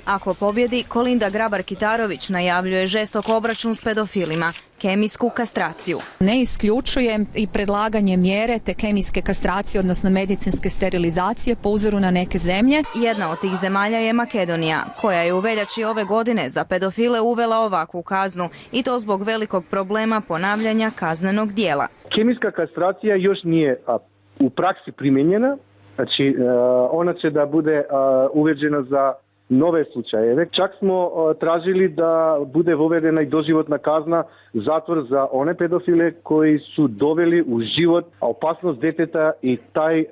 Ako pobjedi, Kolinda Grabar-Kitarović najavljuje žestok obračun s pedofilima, kemijsku kastraciju. Ne isključujem i predlaganje mjere te kemijske kastracije, odnosno medicinske sterilizacije po uzoru na neke zemlje. Jedna od tih zemalja je Makedonija, koja je u veljači ove godine za pedofile uvela ovakvu kaznu i to zbog velikog problema ponavljanja kaznenog djela. Kemijska kastracija još nije u praksi primijenjena, znači ona će da bude uveđena za nove slučajeve. Čak smo tražili da bude uvedena i doživotna kazna, zatvor za one pedofile koji su doveli u život opasnost djeteta i taj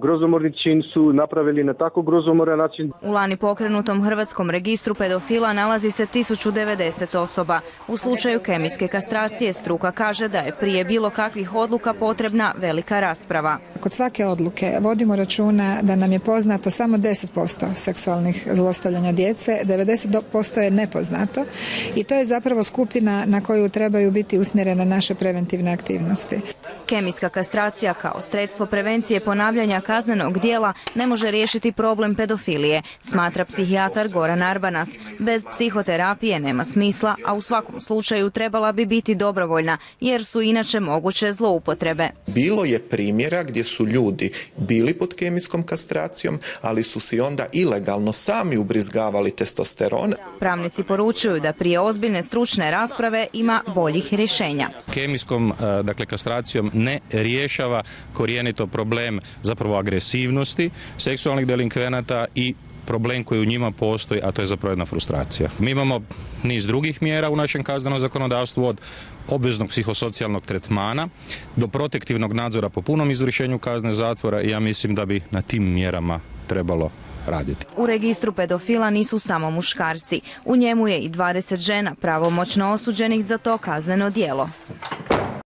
grozomorni čin su napravili na tako grozomoran način. U lani pokrenutom hrvatskom registru pedofila nalazi se 1090 osoba. U slučaju kemijske kastracije struka kaže da je prije bilo kakvih odluka potrebna velika rasprava. Kod svake odluke vodimo računa da nam je poznato samo 10% seksualnih zlostavljanja djece, 90% je nepoznato i to je zapravo skupina na koju trebaju biti usmjerene naše preventivne aktivnosti. Kemijska kastracija kao sredstvo prevencije ponavljanja kaznenog djela ne može riješiti problem pedofilije, smatra psihijatar Goran Arbanas. Bez psihoterapije nema smisla, a u svakom slučaju trebala bi biti dobrovoljna, jer su inače moguće zloupotrebe. Bilo je primjera gdje su ljudi bili pod kemijskom kastracijom, ali su si onda ilegalno sami ubrizgavali testosteron. Pravnici poručuju da prije ozbiljne stručne rasprave ima boljih rješenja. Kemijskom, kastracijom ne rješava korijenito problem zapravo agresivnosti seksualnih delinkvenata i problem koji u njima postoji, a to je zapravo jedna frustracija. Mi imamo niz drugih mjera u našem kaznenom zakonodavstvu, od obveznog psihosocijalnog tretmana do protektivnog nadzora po punom izvršenju kazne zatvora i ja mislim da bi na tim mjerama trebalo raditi. U registru pedofila nisu samo muškarci. U njemu je i 20 žena pravomoćno osuđenih za to kazneno djelo.